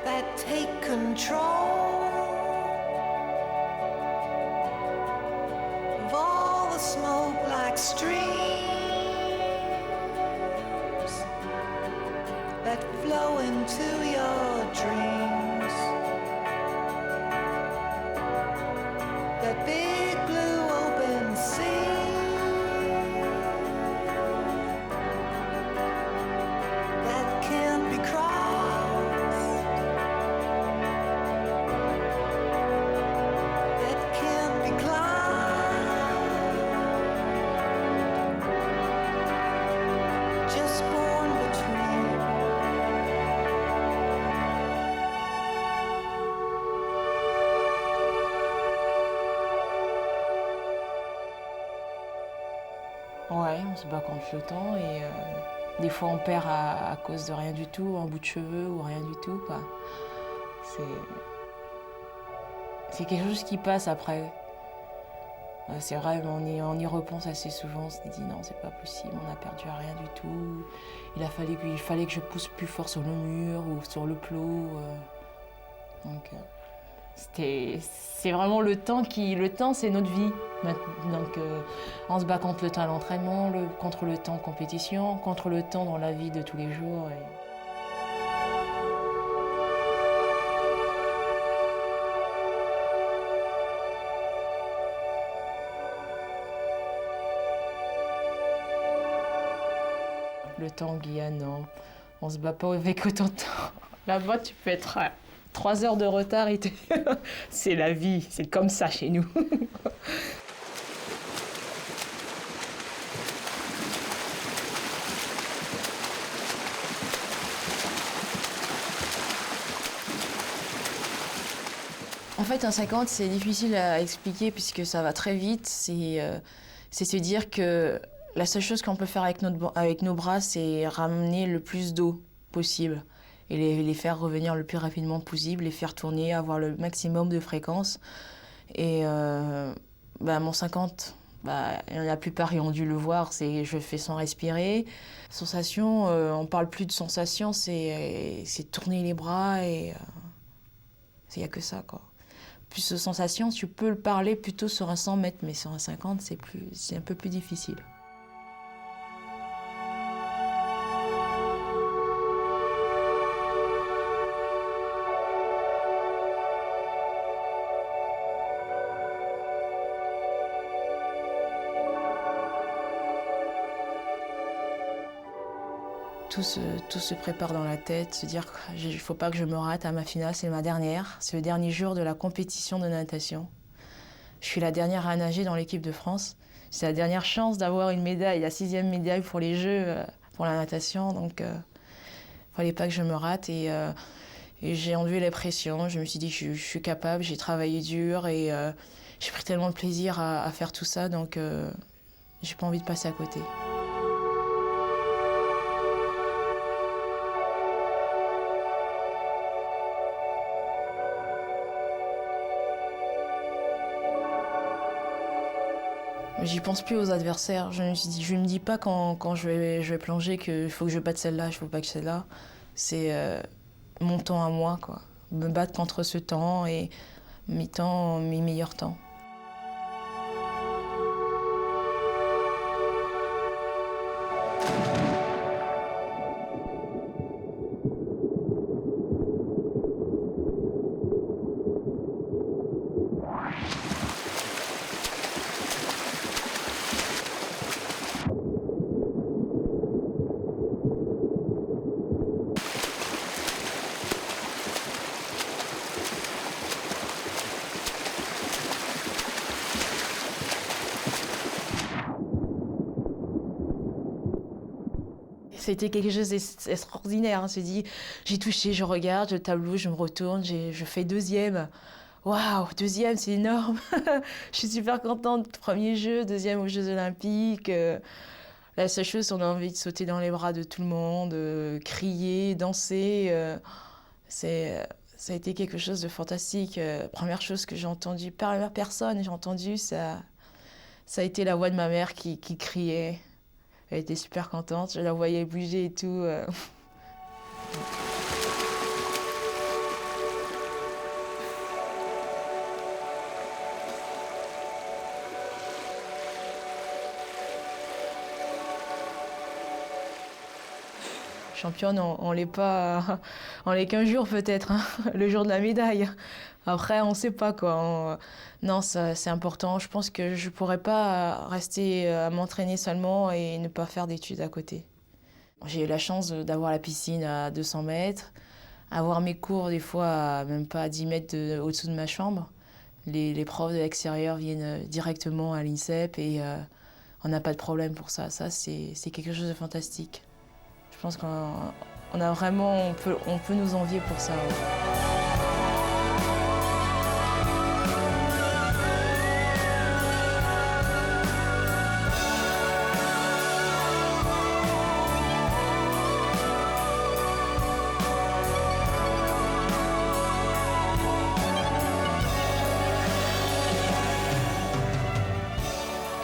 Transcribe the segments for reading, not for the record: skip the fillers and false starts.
that take control of all the smoke like streams that flow into your dreams. That big blue open sea that can't be crossed, that can't be climbed, just born between. Ouais, on se bat contre le temps et des fois on perd à cause de rien du tout, un bout de cheveux ou rien du tout, quoi. C'est quelque chose qui passe après. C'est vrai, mais on y repense assez souvent, on se dit non, c'est pas possible, on a perdu à rien du tout. Il fallait que je pousse plus fort sur le mur ou sur le plot. Donc c'est vraiment le temps c'est notre vie. Donc on se bat contre le temps à l'entraînement, contre le temps en compétition, contre le temps dans la vie de tous les jours. Le temps en Guyane, non. On se bat pas avec autant de temps. Là-bas, tu peux être à 3 heures de retard et c'est la vie, c'est comme ça chez nous. En fait, un 50, c'est difficile à expliquer puisque ça va très vite. C'est se dire que la seule chose qu'on peut faire avec nos bras, c'est ramener le plus d'eau possible et les faire revenir le plus rapidement possible, les faire tourner, avoir le maximum de fréquence. Et mon 50, la plupart y ont dû le voir, je fais sans respirer. Sensation, on parle plus de sensation, c'est tourner les bras et il n'y a que ça, quoi. Plus de sensation, tu peux le parler plutôt sur un 100 mètres, mais sur un 50, c'est un peu plus difficile. Tout se prépare dans la tête, se dire qu'il ne faut pas que je me rate à ma finale, c'est ma dernière. C'est le dernier jour de la compétition de natation. Je suis la dernière à nager dans l'équipe de France. C'est la dernière chance d'avoir une médaille, la 6e médaille pour les Jeux, pour la natation. Donc, il ne fallait pas que je me rate. Et j'ai enlevé la pression. Je me suis dit que je suis capable, j'ai travaillé dur et j'ai pris tellement de plaisir à faire tout ça. Donc, j'ai pas envie de passer à côté. J'y pense plus aux adversaires. Je me dis pas quand je vais plonger qu'il faut que je batte celle-là, il faut pas que celle-là. C'est mon temps à moi, quoi. Me battre contre ce temps et mes meilleurs temps. C'était quelque chose d'extraordinaire. On se dit, j'ai touché, je regarde, le tableau, je me retourne, je fais 2e. Waouh, 2e, c'est énorme. Je suis super contente. 1er jeu, 2e aux Jeux Olympiques. La seule chose, on a envie de sauter dans les bras de tout le monde, crier, danser. Ça a été quelque chose de fantastique. Première chose que j'ai entendue, par personne, j'ai entendu, ça a été la voix de ma mère qui criait. Elle était super contente, je la voyais bouger et tout. championne, on l'est pas, on l'est qu'un jour peut-être, hein, le jour de la médaille. Après, on sait pas quoi. Non, ça, c'est important. Je pense que je pourrais pas rester à m'entraîner seulement et ne pas faire d'études à côté. J'ai eu la chance d'avoir la piscine à 200 mètres, avoir mes cours des fois même pas à 10 mètres au-dessous de ma chambre. Les profs de l'extérieur viennent directement à l'INSEP et on n'a pas de problème pour ça. Ça, c'est quelque chose de fantastique. Je pense qu'on a vraiment, on peut nous envier pour ça.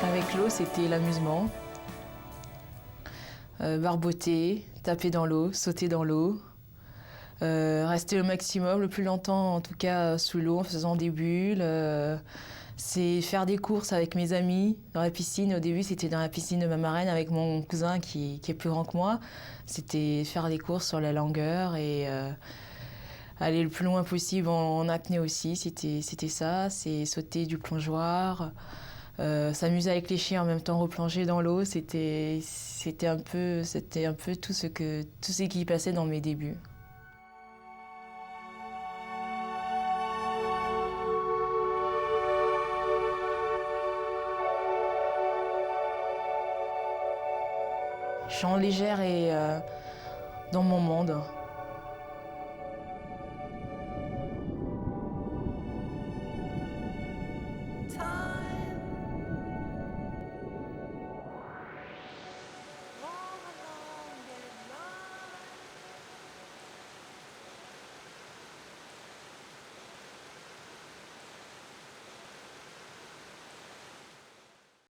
Avec l'eau, c'était l'amusement. Barboter, taper dans l'eau, sauter dans l'eau. Rester au maximum, le plus longtemps en tout cas sous l'eau en faisant des bulles. C'est faire des courses avec mes amis dans la piscine. Au début, c'était dans la piscine de ma marraine avec mon cousin qui est plus grand que moi. C'était faire des courses sur la longueur et aller le plus loin possible en apnée aussi. C'était ça, c'est sauter du plongeoir. S'amuser avec les chiens en même temps replonger dans l'eau, c'était un peu tout ce qui passait dans mes débuts. Je suis en légère et dans mon monde.